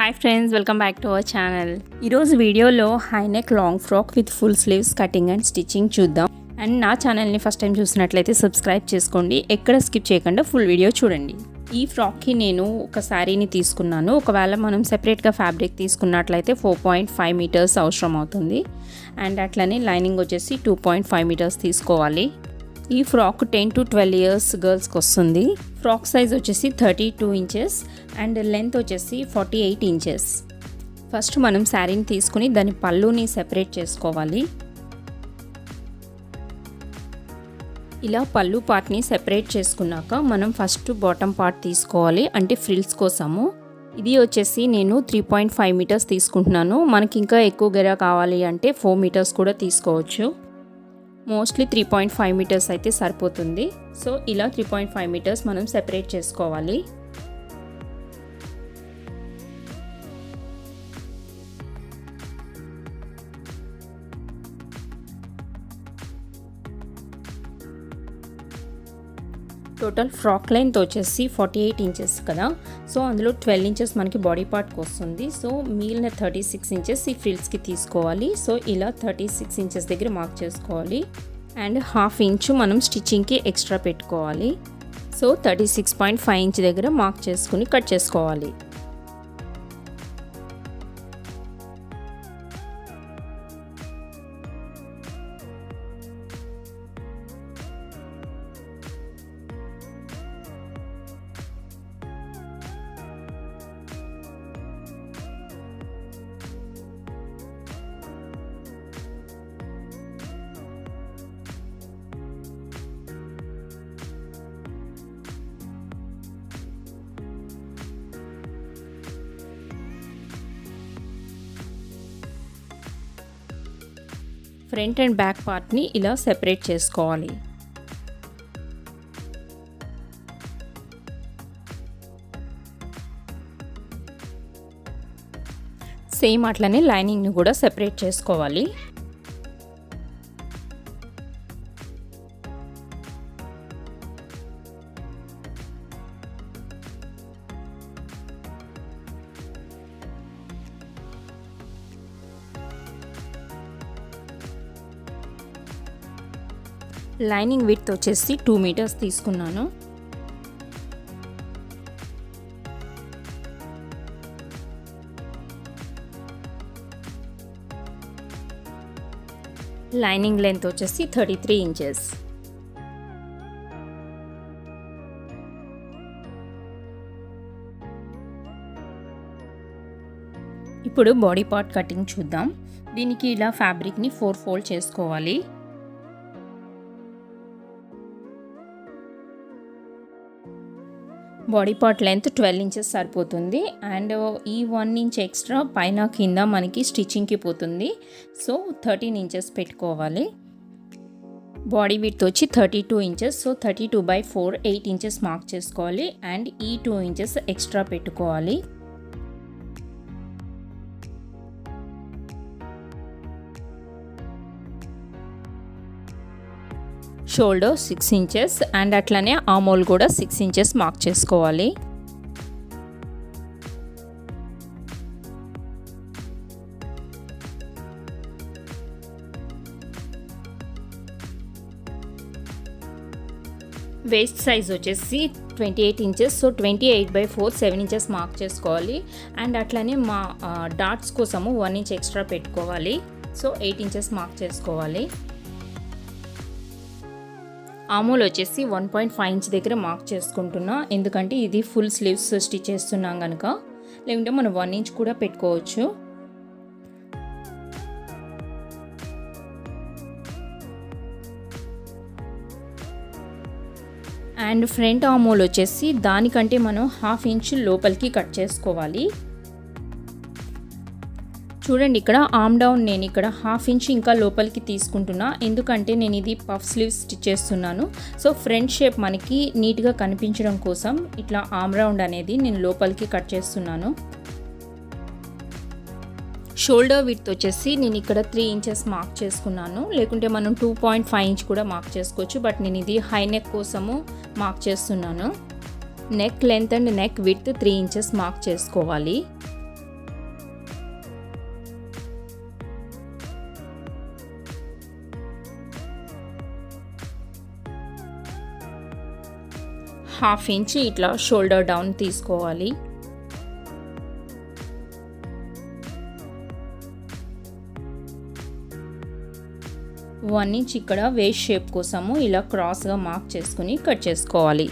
Hi friends, welcome back to our channel. ఈరోజు వీడియోలో high neck long frock with full sleeves cutting and stitching చూద్దాం. And నా ఛానల్ని first time చూసినట్లయితే subscribe చేసుకోండి, ఎక్కడ స్కిప్ చేయకుండా ఫుల్ వీడియో చూడండి. ఈ ఫ్రాక్కి నేను ఒక శారీని తీసుకున్నాను. ఒకవేళ మనం సెపరేట్గా ఫ్యాబ్రిక్ తీసుకున్నట్లయితే 4.5 మీటర్స్ అవసరం అవుతుంది. అండ్ అట్లనే లైనింగ్ వచ్చేసి 2.5 మీటర్స్ తీసుకోవాలి. ఈ ఫ్రాక్ 10 to 12 ఇయర్స్ గర్ల్స్కి వస్తుంది. ఫ్రాక్ సైజ్ వచ్చేసి 32 ఇంచెస్ అండ్ లెంత్ వచ్చేసి 48 ఇంచెస్. ఫస్ట్ మనం శారీని తీసుకుని దాని పళ్ళుని సెపరేట్ చేసుకోవాలి. ఇలా పళ్ళు పార్ట్ని సెపరేట్ చేసుకున్నాక మనం ఫస్ట్ బాటమ్ పార్ట్ తీసుకోవాలి, అంటే ఫ్రిల్స్ కోసము. ఇది వచ్చేసి నేను 3.5 మీటర్స్ తీసుకుంటున్నాను. మనకి ఇంకా ఎక్కువ గెర కావాలి అంటే 4 మీటర్స్ కూడా తీసుకోవచ్చు. మోస్ట్లీ 3.5 మీటర్స్ అయితే సరిపోతుంది. సో ఇలా 3.5 మీటర్స్ మనం సెపరేట్ చేసుకోవాలి. టోటల్ ఫ్రాక్ లెంత్ వచ్చేసి 48 ఇంచెస్ కదా, సో అందులో 12 ఇంచెస్ మనకి బాడీ పార్ట్కి వస్తుంది. సో మిగిలిన 36 ఇంచెస్ ఈ ఫ్రిల్స్కి తీసుకోవాలి. సో ఇలా 36 ఇంచెస్ దగ్గర మార్క్ చేసుకోవాలి. అండ్ హాఫ్ ఇంచు మనం స్టిచ్చింగ్కి ఎక్స్ట్రా పెట్టుకోవాలి. సో 36.5 ఇంచ్ దగ్గర మార్క్ చేసుకుని కట్ చేసుకోవాలి. ఫ్రంట్ అండ్ బ్యాక్ పార్ట్ని ఇలా సెపరేట్ చేసుకోవాలి. సేమ్ అట్లనే లైనింగ్ని కూడా సెపరేట్ చేసుకోవాలి. లైనింగ్ విడ్త్ వచ్చేసి 2 మీటర్స్ తీసుకున్నాను. లైనింగ్ లెంత్ వచ్చేసి 33 ఇంచెస్. ఇప్పుడు బాడీ పార్ట్ కటింగ్ చూద్దాం. దీనికి ఇలా ఫ్యాబ్రిక్ని 4 ఫోల్డ్ చేసుకోవాలి. బాడీ పార్ట్ లెంత్ 12 ఇంచెస్ సరిపోతుంది. అండ్ ఈ 1 ఇంచ్ ఎక్స్ట్రా పైన కింద మనకి స్టిచ్చింగ్కి పోతుంది. సో 13 ఇంచెస్ పెట్టుకోవాలి. బాడీ విడ్త్ వచ్చి 32 ఇంచెస్. సో 32/4 8 ఇంచెస్ మార్క్ చేసుకోవాలి. అండ్ ఈ 2 ఇంచెస్ ఎక్స్ట్రా పెట్టుకోవాలి. షోల్డర్ 6 ఇంచెస్ అండ్ అట్లనే ఆమోల్ కూడా 6 ఇంచెస్ మార్క్ చేసుకోవాలి. వేస్ట్ సైజ్ వచ్చేసి 28 ఇంచెస్. సో 28/4 7 ఇంచెస్ మార్క్ చేసుకోవాలి. అండ్ అట్లనే మా డాట్స్ కోసము 1 ఇంచ్ ఎక్స్ట్రా పెట్టుకోవాలి. సో 8 ఇంచెస్ మార్క్ చేసుకోవాలి. ఆమోల్ వచ్చేసి 1.5 ఇంచ్ దగ్గర మార్క్ చేసుకుంటున్నా, ఎందుకంటే ఇది ఫుల్ స్లీవ్స్ స్టిచ్ చేస్తున్నాం కనుక. లేకుంటే మనం 1 ఇంచ్ కూడా పెట్టుకోవచ్చు. అండ్ ఫ్రంట్ ఆమోల్ వచ్చేసి దానికంటే మనం 1/2 ఇంచ్ లోపలికి కట్ చేసుకోవాలి. చూడండి, ఇక్కడ ఆర్మ్ డౌన్ నేను ఇక్కడ 1/2 ఇంచ్ ఇంకా లోపలికి తీసుకుంటున్నా, ఎందుకంటే నేను ఇది పఫ్ స్లీవ్స్ స్టిచ్ చేస్తున్నాను. సో ఫ్రంట్ షేప్ మనకి నీట్గా కనిపించడం కోసం ఇట్లా ఆర్మ్ రౌండ్ అనేది నేను లోపలికి కట్ చేస్తున్నాను. షోల్డర్ విడ్త్ వచ్చేసి నేను ఇక్కడ 3 ఇంచెస్ మార్క్ చేసుకున్నాను. లేకుంటే మనం 2.5 ఇంచ్ కూడా మార్క్ చేసుకోవచ్చు. బట్ నేను ఇది హై నెక్ కోసము మార్క్ చేస్తున్నాను. Neck length and neck width 3 inches mark చేసుకోవాలి. హాఫ్ ఇంచ్ ఇట్లా షోల్డర్ డౌన్ తీసుకోవాలి. వన్ ఇంచ్ ఇక్కడ వేస్ట్ షేప్ కోసము ఇలా క్రాస్గా మార్క్ చేసుకుని కట్ చేసుకోవాలి.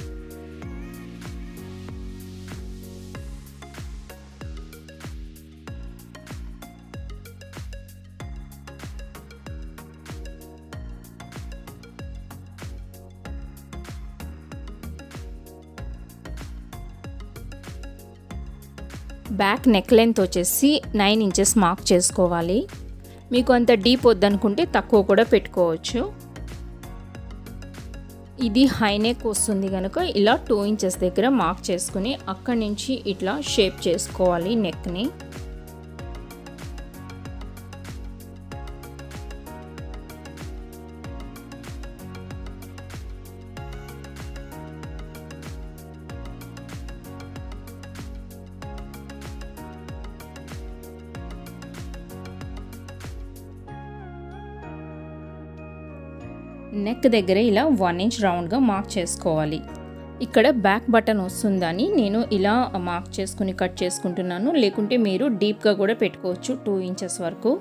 బ్యాక్ నెక్ లెంత్ వచ్చేసి 9 ఇంచెస్ మార్క్ చేసుకోవాలి. మీకు అంత డీప్ వద్దనుకుంటే తక్కువ కూడా పెట్టుకోవచ్చు. ఇది హై నెక్ వస్తుంది కనుక ఇలా 2 ఇంచెస్ దగ్గర మార్క్ చేసుకుని అక్కడి నుంచి ఇట్లా షేప్ చేసుకోవాలి నెక్ని. నెక్ దగ్గర ఇలా 1 ఇంచ్ రౌండ్గా మార్క్ చేసుకోవాలి. ఇక్కడ బ్యాక్ బటన్ వస్తుందని నేను ఇలా మార్క్ చేసుకుని కట్ చేసుకుంటున్నాను. లేకుంటే మీరు డీప్గా కూడా పెట్టుకోవచ్చు 2 ఇంచెస్ వరకు.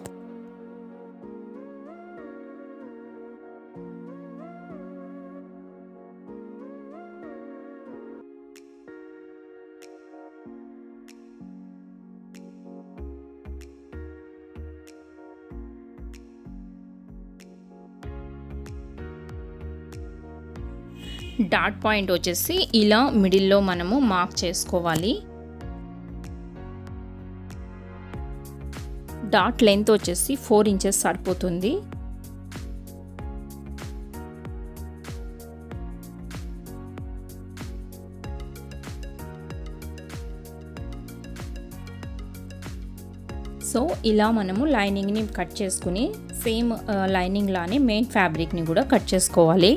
డాట్ పాయింట్ వచ్చేసి ఇలా మిడిల్లో మనము మార్క్ చేసుకోవాలి. డాట్ లెంత్ వచ్చేసి 4 ఇంచెస్ సరిపోతుంది. సో ఇలా మనము లైనింగ్ని కట్ చేసుకుని సేమ్ లైనింగ్ లానే మెయిన్ ఫ్యాబ్రిక్ని కూడా కట్ చేసుకోవాలి.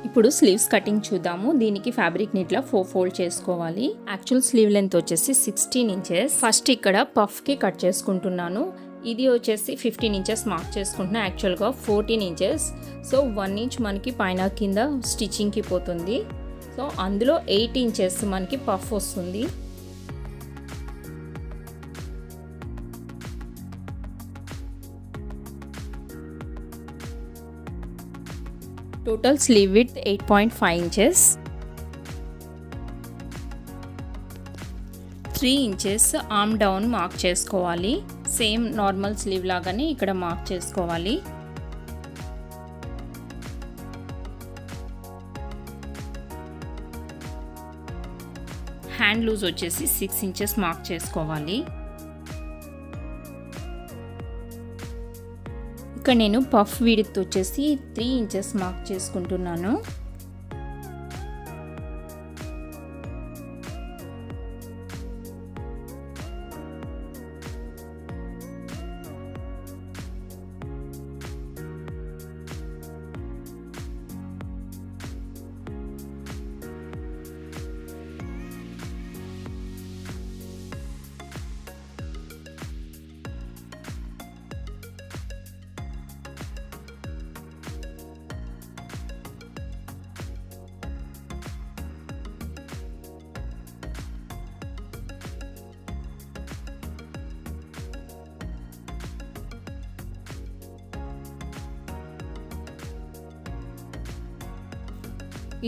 ఇప్పుడు స్లీవ్స్ కటింగ్ చూద్దాము. దీనికి ఫ్యాబ్రిక్ని ఇట్లా 4 ఫోల్డ్ చేసుకోవాలి. యాక్చువల్ స్లీవ్ లెంత్ వచ్చేసి 16 ఇంచెస్. ఫస్ట్ ఇక్కడ పఫ్కి కట్ చేసుకుంటున్నాను. ఇది వచ్చేసి 15 ఇంచెస్ మార్క్ చేసుకుంటున్నాను. యాక్చువల్గా 14 ఇంచెస్. సో 1 ఇంచ్ మనకి పైన కింద స్టిచ్చింగ్కి పోతుంది. సో అందులో 8 ఇంచెస్ మనకి పఫ్ వస్తుంది. Total sleeve width 8.5 inches. 3 inches arm down mark చేసుకోవాలి. సేమ్ నార్మల్ స్లీవ్ లాగానే ఇక్కడ మార్క్ చేసుకోవాలి. హ్యాండ్ లూజ్ వచ్చేసి 6 ఇంచెస్ మార్క్ చేసుకోవాలి. ఇక్కడ నేను పఫ్ విడ్త్ వచ్చేసి 3 ఇంచెస్ మార్క్ చేసుకుంటున్నాను.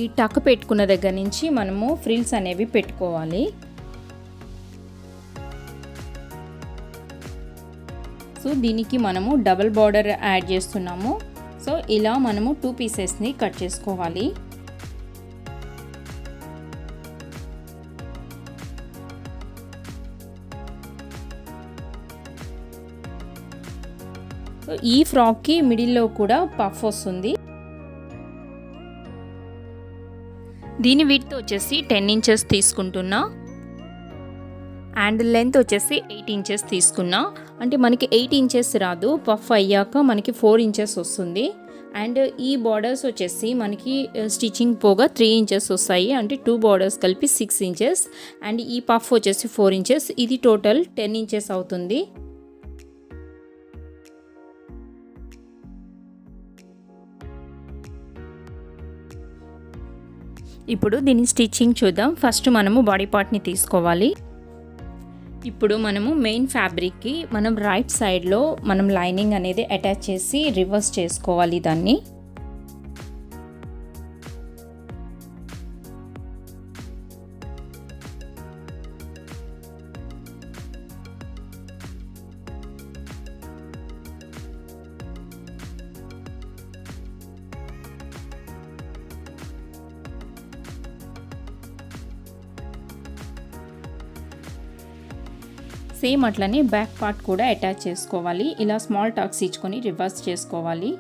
ఈ టక్ పెట్టుకున్న దగ్గర నుంచి మనము ఫ్రిల్స్ అనేవి పెట్టుకోవాలి. సో దీనికి మనము డబుల్ బార్డర్ యాడ్ చేస్తున్నాము. సో ఇలా మనము 2 పీసెస్ని కట్ చేసుకోవాలి. సో ఈ ఫ్రాక్కి మిడిల్లో కూడా పఫ్ వస్తుంది. దీని విడ్త్ వచ్చేసి 10 ఇంచెస్ తీసుకుంటున్నా. అండ్ లెంత్ వచ్చేసి 8 ఇంచెస్ తీసుకున్నా. అంటే మనకి 8 ఇంచెస్ రాదు, పఫ్ అయ్యాక మనకి 4 ఇంచెస్ వస్తుంది. అండ్ ఈ బార్డర్స్ వచ్చేసి మనకి స్టిచ్చింగ్ పోగా 3 ఇంచెస్ వస్తాయి. అంటే 2 బార్డర్స్ కలిపి 6 ఇంచెస్. అండ్ ఈ పఫ్ వచ్చేసి 4 ఇంచెస్. ఇది టోటల్ 10 ఇంచెస్ అవుతుంది. ఇప్పుడు దీని స్టిచ్చింగ్ చూద్దాం. ఫస్ట్ మనము బాడీ పార్ట్ని తీసుకోవాలి. ఇప్పుడు మనము మెయిన్ ఫ్యాబ్రిక్కి మనం రైట్ సైడ్లో మనం లైనింగ్ అనేది అటాచ్ చేసి రివర్స్ చేసుకోవాలి దాన్ని. సేమ్ అట్లనే బ్యాక్ పార్ట్ కూడా అటాచ్ చేసుకోవాలి. ఇలా స్మాల్ టాక్స్ ఇచ్చుకొని రివర్స్ చేసుకోవాలి.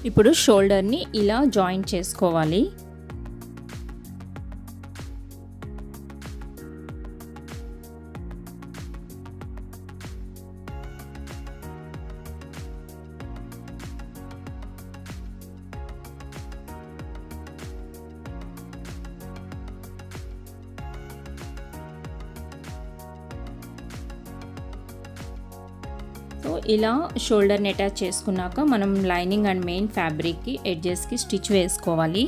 ఇప్పుడు షోల్డర్ని ఇలా జాయింట్ చేసుకోవాలి. సో ఇలా షోల్డర్ని అటాచ్ చేసుకున్నాక మనం లైనింగ్ అండ్ మెయిన్ ఫ్యాబ్రిక్కి ఎడ్జెస్కి స్టిచ్ వేసుకోవాలి.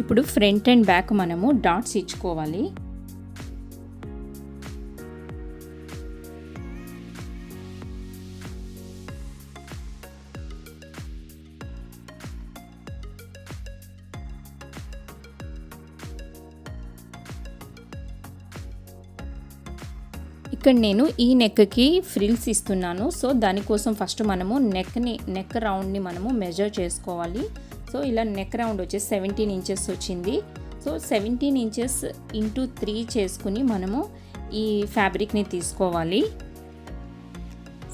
ఇప్పుడు ఫ్రంట్ అండ్ బ్యాక్ మనము డాట్స్ ఇచ్చుకోవాలి. ఇక్కడ నేను ఈ నెక్కి ఫ్రిల్స్ ఇస్తున్నాను. సో దానికోసం ఫస్ట్ మనము నెక్ రౌండ్ని మనము మెజర్ చేసుకోవాలి. సో ఇలా నెక్ రౌండ్ వచ్చేసి 17 ఇంచెస్ వచ్చింది. సో 17 ఇంచెస్ ఇంటూ 3 చేసుకుని మనము ఈ ఫ్యాబ్రిక్ని తీసుకోవాలి.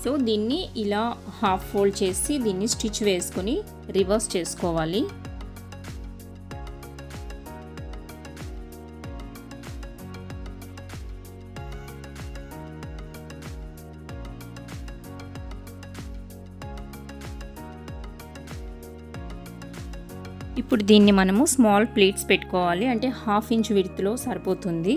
సో దీన్ని ఇలా హాఫ్ ఫోల్డ్ చేసి దీన్ని స్టిచ్ వేసుకొని రివర్స్ చేసుకోవాలి. ఇప్పుడు దీన్ని మనము స్మాల్ ప్లీట్స్ పెట్టుకోవాలి. అంటే 1/2 ఇంచ్ విడ్త్లో సరిపోతుంది.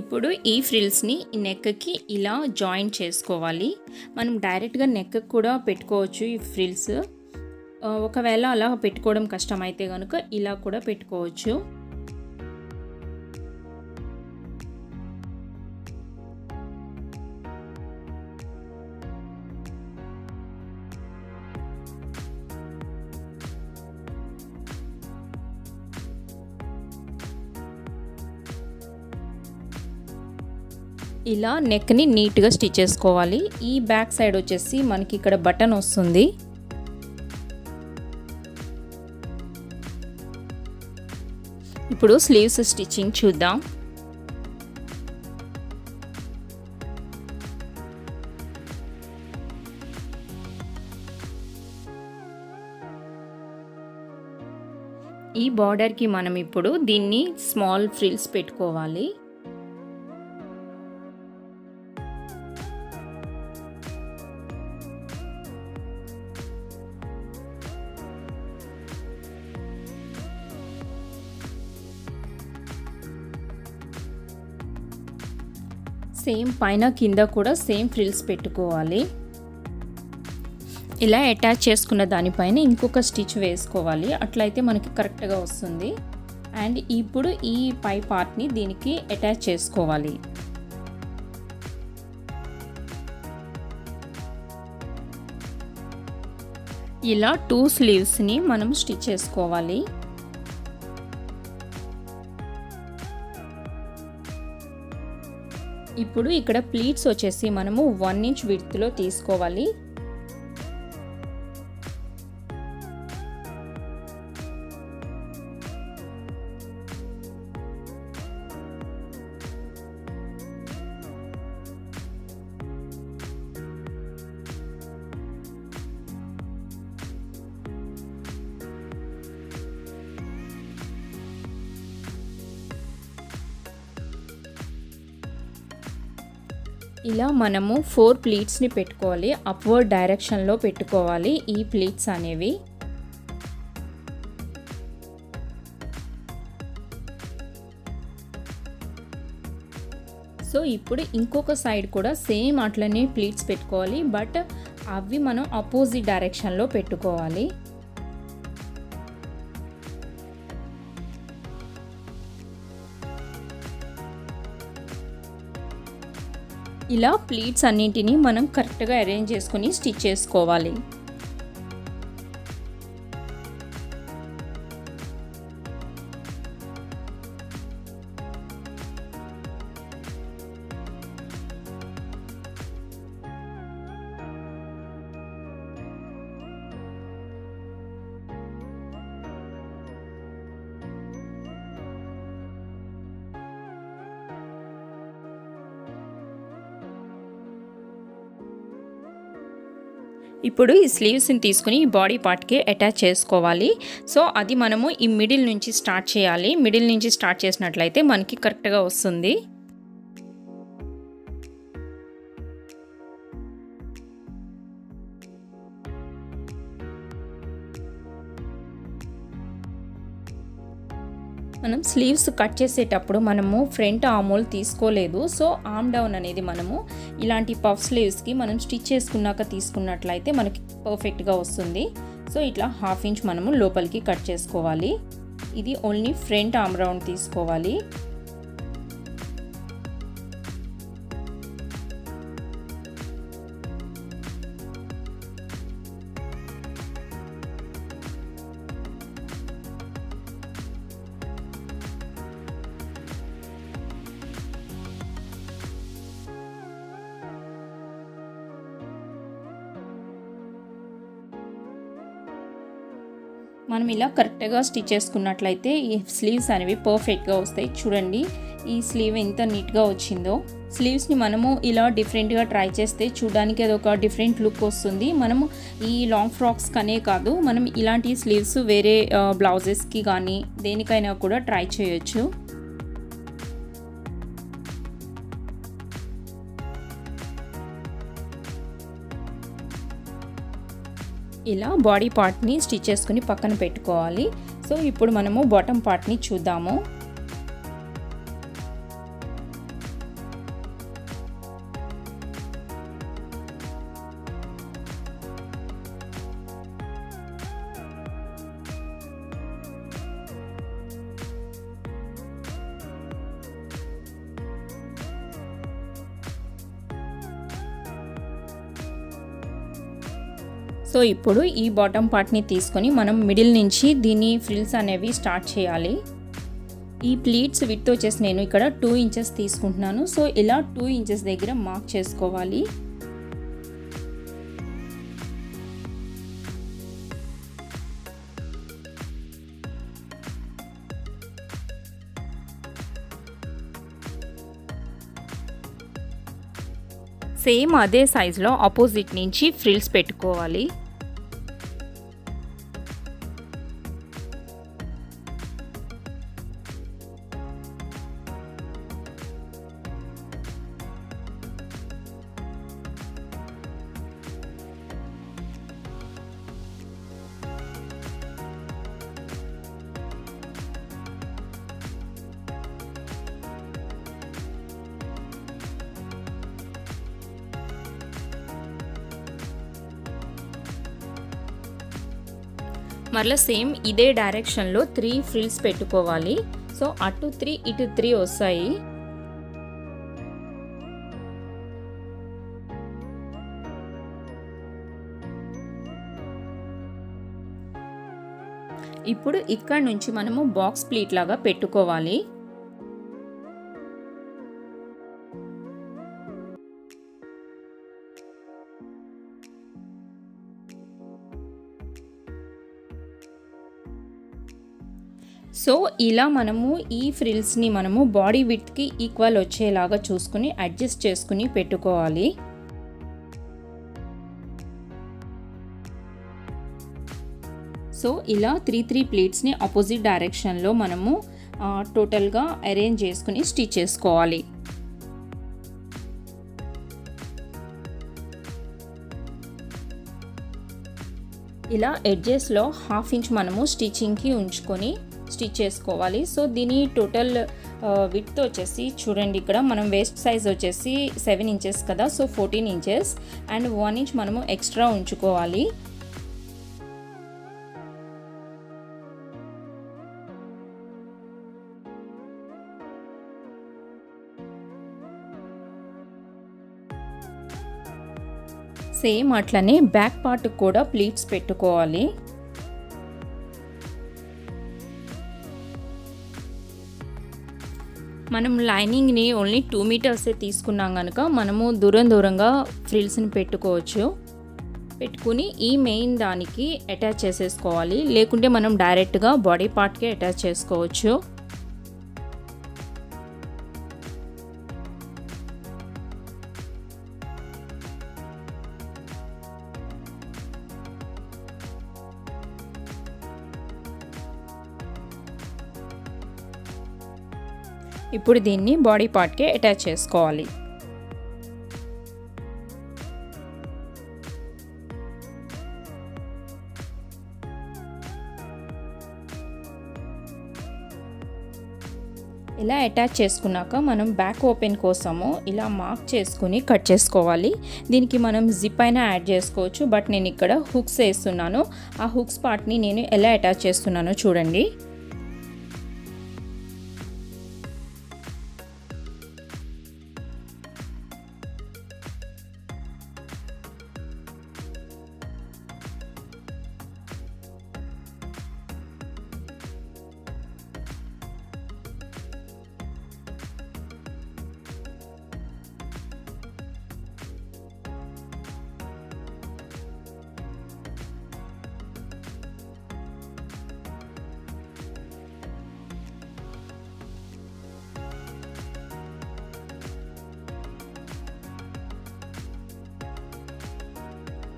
ఇప్పుడు ఈ ఫ్రిల్స్ని నెక్కి ఇలా జాయింట్ చేసుకోవాలి. మనం డైరెక్ట్గా నెక్కి కూడా పెట్టుకోవచ్చు ఈ ఫ్రిల్స్. ఒకవేళ అలా పెట్టుకోవడం కష్టమైతే కనుక ఇలా కూడా పెట్టుకోవచ్చు. ఇలా నెక్ని నీట్గా స్టిచ్ చేసుకోవాలి. ఈ బ్యాక్ సైడ్ వచ్చేసి మనకి ఇక్కడ బటన్ వస్తుంది. ఇప్పుడు స్లీవ్స్ స్టిచ్చింగ్ చూద్దాం. ఈ బార్డర్కి మనం ఇప్పుడు దీన్ని స్మాల్ ఫ్రిల్స్ పెట్టుకోవాలి. సేమ్ పైన కింద కూడా సేమ్ ఫ్రిల్స్ పెట్టుకోవాలి. ఇలా అటాచ్ చేసుకున్న దానిపైన ఇంకొక స్టిచ్ వేసుకోవాలి. అట్లయితే మనకి కరెక్ట్గా వస్తుంది. అండ్ ఇప్పుడు ఈ పై పార్ట్ని దీనికి అటాచ్ చేసుకోవాలి. ఇలా 2 స్లీవ్స్ని మనం స్టిచ్ చేసుకోవాలి. ఇప్పుడు ఇక్కడ ప్లీట్స్ వచ్చేసి మనము 1 ఇంచ్ విడ్త్లో తీసుకోవాలి. ఇలా మనము 4 ప్లీట్స్ని పెట్టుకోవాలి, అప్వర్డ్ డైరెక్షన్లో పెట్టుకోవాలి ఈ ప్లీట్స్ అనేవి. సో ఇప్పుడు ఇంకొక సైడ్ కూడా సేమ్ అట్లనే ప్లీట్స్ పెట్టుకోవాలి, బట్ అవి మనం ఆపోజిట్ డైరెక్షన్లో పెట్టుకోవాలి. ఇలా ప్లీట్స్ అన్నింటినీ మనం కరెక్ట్గా అరేంజ్ చేసుకొని స్టిచ్ చేసుకోవాలి. ఇప్పుడు ఈ స్లీవ్స్ని తీసుకుని ఈ బాడీ పార్ట్కి అటాచ్ చేసుకోవాలి. సో అది మనము ఈ మిడిల్ నుంచి స్టార్ట్ చేయాలి. మిడిల్ నుంచి స్టార్ట్ చేసినట్లయితే మనకి కరెక్ట్గా వస్తుంది. మనం స్లీవ్స్ కట్ చేసేటప్పుడు మనము ఫ్రంట్ ఆర్మ్ తీసుకోలేదు. సో ఆర్మ్ డౌన్ అనేది మనము ఇలాంటి పఫ్ స్లీవ్స్కి మనం స్టిచ్ చేసుకున్నాక తీసుకున్నట్లయితే మనకి పర్ఫెక్ట్గా వస్తుంది. సో ఇట్లా 1/2 ఇంచ్ మనము లోపలికి కట్ చేసుకోవాలి. ఇది ఓన్లీ ఫ్రంట్ ఆర్మ్ రౌండ్ తీసుకోవాలి. మనం ఇలా కరెక్ట్గా స్టిచ్ చేసుకున్నట్లయితే ఈ స్లీవ్స్ అనేవి పర్ఫెక్ట్గా వస్తాయి. చూడండి ఈ స్లీవ్ ఎంత నీట్గా వచ్చిందో. స్లీవ్స్ని మనము ఇలా డిఫరెంట్గా ట్రై చేస్తే చూడడానికి అదొక డిఫరెంట్ లుక్ వస్తుంది. మనము ఈ లాంగ్ ఫ్రాక్స్ కనే కాదు, మనం ఇలాంటి స్లీవ్స్ వేరే బ్లౌజెస్కి కానీ దేనికైనా కూడా ట్రై చేయొచ్చు. ఇలా బాడీ పార్ట్ని స్టిచ్ చేసుకుని పక్కన పెట్టుకోవాలి. సో ఇప్పుడు మనము బాటమ్ పార్ట్ని చూద్దాము. సో ఇప్పుడు ఈ బాటమ్ పార్ట్ని తీసుకొని మనం మిడిల్ నుంచి దీని ఫ్రిల్స్ అనేవి స్టార్ట్ చేయాలి. ఈ ప్లీట్స్ విడ్త్ వచ్చేసి నేను ఇక్కడ 2 ఇంచెస్ తీసుకుంటున్నాను. సో ఇలా 2 ఇంచెస్ దగ్గర మార్క్ చేసుకోవాలి. సేమ్ అదే సైజులో ఆపోజిట్ నుంచి ఫ్రిల్స్ పెట్టుకోవాలి. మరలా సేమ్ ఇదే డైరెక్షన్లో 3 ఫ్రిల్స్ పెట్టుకోవాలి. సో అటు 3 ఇటు 3 వస్తాయి. ఇప్పుడు ఇక్కడ నుంచి మనము బాక్స్ ప్లీట్ లాగా పెట్టుకోవాలి. సో ఇలా మనము ఈ ఫ్రిల్స్ని మనము బాడీ విడ్త్కి ఈక్వల్ వచ్చేలాగా చూసుకుని అడ్జస్ట్ చేసుకుని పెట్టుకోవాలి. సో ఇలా 3 ప్లీట్స్ని ఆపోజిట్ డైరెక్షన్లో మనము టోటల్గా అరేంజ్ చేసుకుని స్టిచ్ చేసుకోవాలి. ఇలా ఎడ్జెస్లో 1/2 ఇంచ్ మనము స్టిచ్చింగ్కి ఉంచుకొని స్టిచ్ చేసుకోవాలి. సో దీని టోటల్ విడ్త్ వచ్చేసి చూడండి, ఇక్కడ మనం వేస్ట్ సైజ్ వచ్చేసి 7 ఇంచెస్ కదా, సో 14 ఇంచెస్ అండ్ 1 ఇంచ్ మనము ఎక్స్ట్రా ఉంచుకోవాలి. సేమ్ అట్లనే బ్యాక్ పార్ట్ కూడా ప్లీట్స్ పెట్టుకోవాలి. మనం లైనింగ్ని ఓన్లీ 2 మీటర్సే తీసుకున్నాం కనుక మనము దూరంగా ఫ్రిల్స్ని పెట్టుకుని ఈ మెయిన్ దానికి అటాచ్ చేసేసుకోవాలి. లేకుంటే మనం డైరెక్ట్గా బాడీ పార్ట్కే అటాచ్ చేసుకోవచ్చు. ఇప్పుడు దీన్ని బాడీ పార్ట్కే అటాచ్ చేసుకోవాలి. ఇలా అటాచ్ చేసుకున్నాక మనం బ్యాక్ ఓపెన్ కోసము ఇలా మార్క్ చేసుకుని కట్ చేసుకోవాలి. దీనికి మనం జిప్ అయినా యాడ్ చేసుకోవచ్చు, బట్ నేను ఇక్కడ హుక్స్ వేస్తున్నాను. ఆ హుక్స్ పార్ట్ని నేను ఎలా అటాచ్ చేస్తున్నానో చూడండి.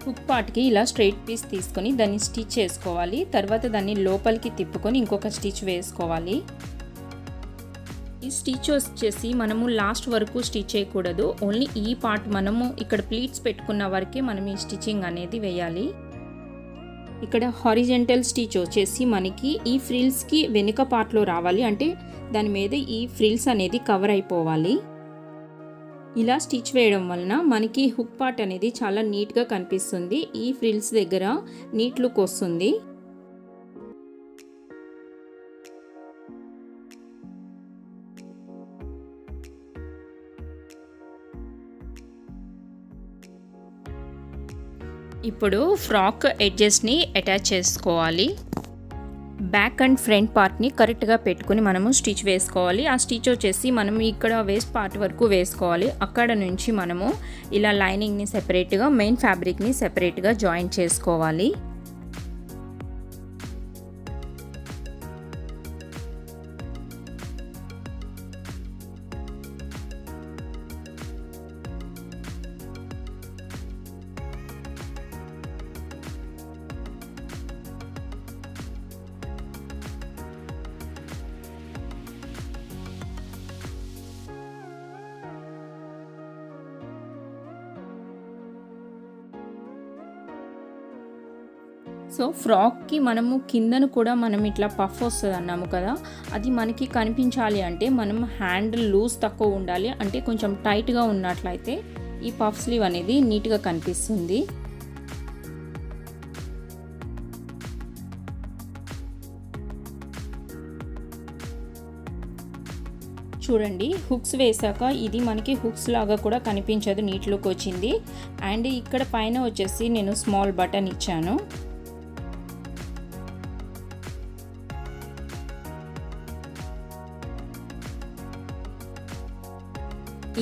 హుక్ పార్ట్కి ఇలా స్ట్రైట్ పీస్ తీసుకొని దాన్ని స్టిచ్ చేసుకోవాలి. తర్వాత దాన్ని లోపలికి తిప్పుకొని ఇంకొక స్టిచ్ వేసుకోవాలి. ఈ స్టిచ్ వచ్చేసి మనము లాస్ట్ వరకు స్టిచ్ చేయకూడదు, ఓన్లీ ఈ పార్ట్ మనము ఇక్కడ ప్లీట్స్ పెట్టుకున్న వరకే మనం ఈ స్టిచ్చింగ్ అనేది వేయాలి. ఇక్కడ హారిజెంటల్ స్టిచ్ వచ్చేసి మనకి ఈ ఫ్రిల్స్కి వెనుక పార్ట్లో రావాలి, అంటే దాని మీద ఈ ఫ్రిల్స్ అనేది కవర్ అయిపోవాలి. ఇలా స్టిచ్ వేయడం వలన మనకి హుక్ పార్ట్ అనేది చాలా నీట్గా కనిపిస్తుంది. ఈ ఫ్రిల్స్ దగ్గర నీట్ లుక్ వస్తుంది. ఇప్పుడు ఫ్రాక్ ఎడ్జెస్ని అటాచ్ చేసుకోవాలి. బ్యాక్ అండ్ ఫ్రంట్ పార్ట్ని కరెక్ట్గా పెట్టుకుని మనము స్టిచ్ వేసుకోవాలి. ఆ స్టిచ్ వచ్చేసి మనం ఇక్కడ వేస్ట్ పార్ట్ వరకు వేసుకోవాలి. అక్కడ నుంచి మనము ఇలా లైనింగ్ని సెపరేట్గా, మెయిన్ ఫ్యాబ్రిక్ని సెపరేట్గా జాయిన్ చేసుకోవాలి. సో ఫ్రాక్కి మనము కిందను కూడా మనం ఇట్లా పఫ్ వస్తుంది అన్నాము కదా, అది మనకి కనిపించాలి అంటే మనం హ్యాండ్ లూజ్ తక్కువ ఉండాలి, అంటే కొంచెం టైట్గా ఉన్నట్లయితే ఈ పఫ్ స్లీవ్ అనేది నీట్గా కనిపిస్తుంది. చూడండి, హుక్స్ వేసాక ఇది మనకి హుక్స్ లాగా కూడా కనిపించదు, నీట్ లుక్ వచ్చింది. అండ్ ఇక్కడ పైన వచ్చేసి నేను స్మాల్ బటన్ ఇచ్చాను.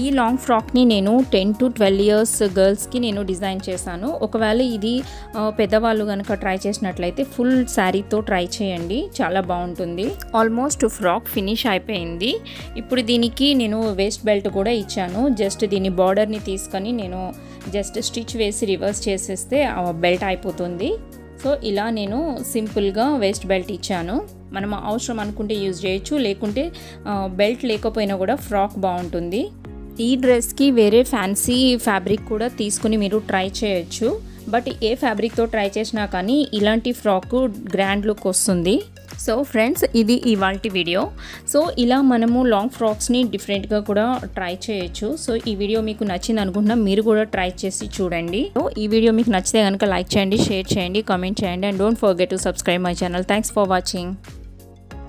ఈ లాంగ్ ఫ్రాక్ని నేను 10 to 12 years గర్ల్స్కి నేను డిజైన్ చేశాను. ఒకవేళ ఇది పెద్దవాళ్ళు కనుక ట్రై చేసినట్లయితే ఫుల్ శారీతో ట్రై చేయండి, చాలా బాగుంటుంది. ఆల్మోస్ట్ ఫ్రాక్ ఫినిష్ అయిపోయింది. ఇప్పుడు దీనికి నేను వేస్ట్ బెల్ట్ కూడా ఇచ్చాను. జస్ట్ దీని బార్డర్ని తీసుకొని నేను జస్ట్ స్టిచ్ వేసి రివర్స్ చేసేస్తే బెల్ట్ అయిపోతుంది. సో ఇలా నేను సింపుల్గా వేస్ట్ బెల్ట్ ఇచ్చాను. మనం అవసరం అనుకుంటే యూజ్ చేయొచ్చు, లేకుంటే బెల్ట్ లేకపోయినా కూడా ఫ్రాక్ బాగుంటుంది. ఈ డ్రెస్కి వేరే ఫ్యాన్సీ ఫ్యాబ్రిక్ కూడా తీసుకుని మీరు ట్రై చేయొచ్చు. బట్ ఏ ఫ్యాబ్రిక్తో ట్రై చేసినా కానీ ఇలాంటి ఫ్రాక్ గ్రాండ్ లుక్ వస్తుంది. సో ఫ్రెండ్స్, ఇది ఇవాల్టి వీడియో. సో ఇలా మనము లాంగ్ ఫ్రాక్స్ని డిఫరెంట్గా కూడా ట్రై చేయొచ్చు. సో ఈ వీడియో మీకు నచ్చింది అనుకుంటున్నా, మీరు కూడా ట్రై చేసి చూడండి. సో ఈ వీడియో మీకు నచ్చితే కనుక లైక్ చేయండి, షేర్ చేయండి, కామెంట్ చేయండి, and don't forget to subscribe my channel. Thanks for watching.